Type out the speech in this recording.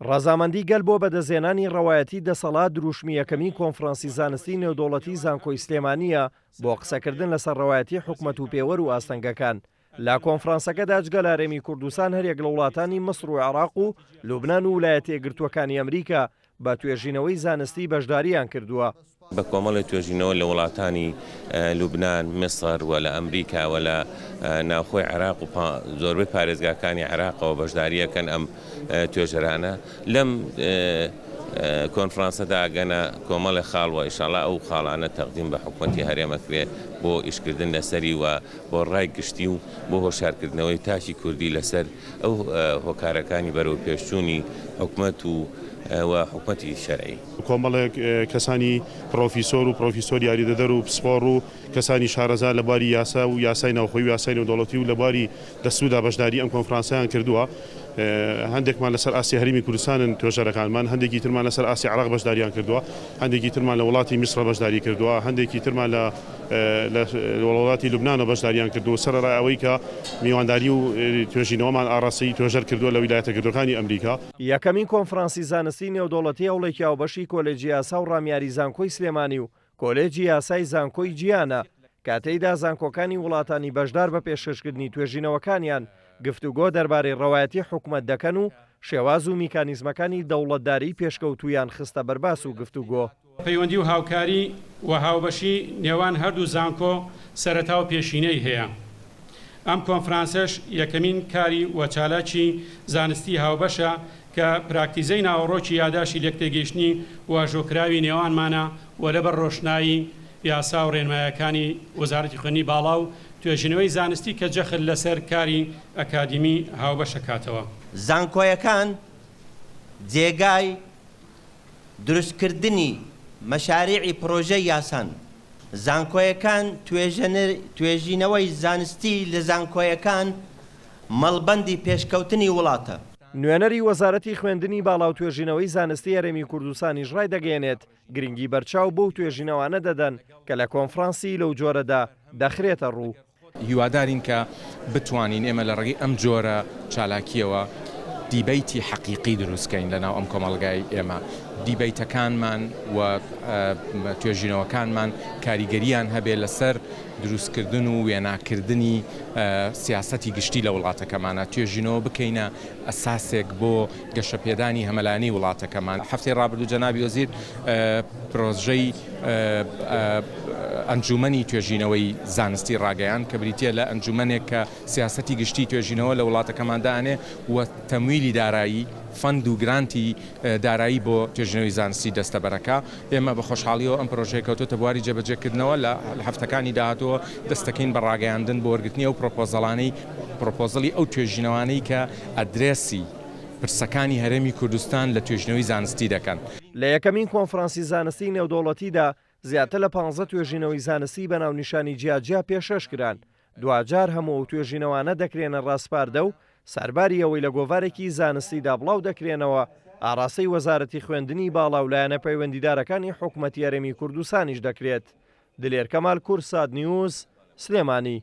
ڕەزامەندی گەل بۆ بەدەستهێنانی ڕەوایەتی دەسەڵات دروشمی یەکەمین کۆنفرەنسی زانستی نێودەوڵەتی زانکۆی سلێمانیە بۆ قسەکردن لەسەر ڕەوایەتی حکومەت و پێوەر و ئاستەنگەکان. لە کۆنفرەنسەکەدا جگە لە هەرێمی کوردستان هەرێک لە وڵاتانی مەسر و عێراق و لوبنان و ویلایەتە یەکگرتووەکانی ئەمریکا بە توێژینەوەی زانستی بەشداریان کردووە. بە کۆمەڵی توێژینەوە لە وڵاتانی لوبنان، مصر و لە ئەمریکا و لە ناوخۆی عێراق و زۆربەی پارێزگاکانی عێراقەوە بەشداریەکەن ئەم توێژەرانە. لەم کۆنفرانسەدا گەنە کۆمەڵی خاڵوە ئینشاڵڵا ئەو خاڵانە تەقدیم بە حکومەتی هەرێمەکرێ بۆ ئیشکردن لەسەری و بۆ ڕای گشتی و بۆ هۆشارکردنەوەی تاشی کوردی لەسەر ئەو هۆکارەکانی بەرەو پێشچوونی حکومەت و حکومەتی شەرعی. کۆمەڵێک کەسانی پرۆفیسۆر و پرۆفیسۆر یاریدەدەر و پسپۆڕ و کەسانی شارەزا لەباری یاسا و یاسای ناوخۆی و یاسای نێودەوڵەتی و لەباری دەستودا بەشداری ئەم کۆنفرانسیان کردووە. هەندێکمان لەسەر ئاسی هەرێمی کوردستانن توێژەرەکانمان، هەندێکی ترمان لەسەر ئاسی عێراق بەشداریان کردووە، هەندێکی ترمان لە وڵاتی میسر بەشداری کردووە، هەندێکی ترمان لە وڵاتی لوبنان بەشداریان کردووە. سەرەڕای ئەوەی کە میوانداری و توێژینەوەمان ئاڕاستەی توێژەر کردووە لە ویلایەتە یەکگرتووەکانی ئەمریکا. یەکەمین کۆنفرەنسی زانستی نێودەوڵەتی هەوڵێکی هاوبەشی کۆلێجی یاسا و ڕامیاری زانکۆی سلێمانی و کۆلێجی یاسای زانکۆی جیانە کاتەیدا زانکۆکانی وڵاتانی بەشدار بە پێشکەشکردنی توێژینەوەکانیان گفتوگۆ دەربارەی ڕەوایەتی حکومەت دەکەن و شێواز و میکانیزمەکانی دەوڵەتداری پێشکەوتویان خستە بەرباس و گفتوگۆ. پەیوەندی و هاوکاری و هاوبەشی نێوان هەردوو زانکۆ سەرەتا و پێشینەی هەیە. ئەم کۆنفرانسەش یەکەمین کاری وەچالاکی زانستی هاوبەشە کە پراکتیزەی ناوەڕۆکی یاداشی لێکتێگەیشتنی واژۆکراوی نێوانمانە و لەبەر ڕۆشنایی یاسا و ڕێنمایەکانی وەزارەتی خوێندنی باڵا و توێژینەوەی زانستی کە جەخت لەسەر کاری ئەکادیمی هاوبەشە کاتەوە. زانکۆیەکان جێگای دروستکردنی مەشاریعی پرۆژەی یاسان، زانکۆیەکان توێژینەوەی زانستی لە زانکۆیەکان مەڵبەندی پێشکەوتنی وڵاتە. نوێنەری وەزارەتی خوێندنی باڵا و توێژینەوەی زانستی هەرێمی کوردستانیش ڕای دەگەێنێت گرنگی بەرچاو بۆ توێژینەوانە دەدەن کە لە کۆنفرانسی لەو جۆرەدا دەخرێتە ڕوو. هیوادارین کە بتوانین ئێمە لە ڕێگەی ئەم جۆرە چالاکیەوە دیبەیتی حەقیقی دروستکەین لەناو ئەم کۆمەڵگای ئێمە. دیبەیتەکانمان و توێژینەوەکانمان کاریگەریان هەبێت لەسەر دروستکردن و وێناکردنی سیاسەتی گشتی لە وڵاتەکەمانە. توێژینەوە بکەینە ئەساسێک بۆ گەشەپێدانی هەمەلانی وڵاتەکەمان. هەفتەی ڕابردوو جەنابی وەزیر پرۆژەی ئەنجومەنی توێژینەوەی زانستی ڕاگەیان کە بریتە لە ئەنجومەنێک کە سیاسەتی گشتی توێژینەوە لە وڵاتەکەماندانێ و تەمویلی دارایی فەند و گرانتی دارایی بۆ توێژینەوەی زانستی دەستەبەرەکە. ئێمە بە خۆشحاڵیەوە ئەم پرۆژەیە کەوتوتە بواری جێبەجێکردنەوە لە هەفتەکانی داهاتوە دەستەکەین بە ڕاگەیاندن بۆ وەرگرتنی ئەو پرۆپۆزەلی ئەو توێژینەوانەی کە ئەدرێسی پرسەکانی هەرێمی کوردستان لە توێژینەوەی زانستی دەکەن. لە یەکەمین کۆنفرانسی زانستی نێودەوڵەتیدا زیاتر لە 15 توێژینەوەی زانستی بە ناونیشانی جیاجیا پێشەشکران. دوجار هەموو توێژینەوانە دەکرێنە ڕاستپاردە و سەرباری ئەوەی لە گۆڤارێکی زانستیدا بڵاو دەکرێنەوە ئاڕاستەی وەزارەتی خوێندنی باڵا و لایەنە پەیوەندیدارەکانی حکومەتی هەرێمی کوردستانیش دەکرێت. دلێر کەمال کورساد نیوز سلێمانی.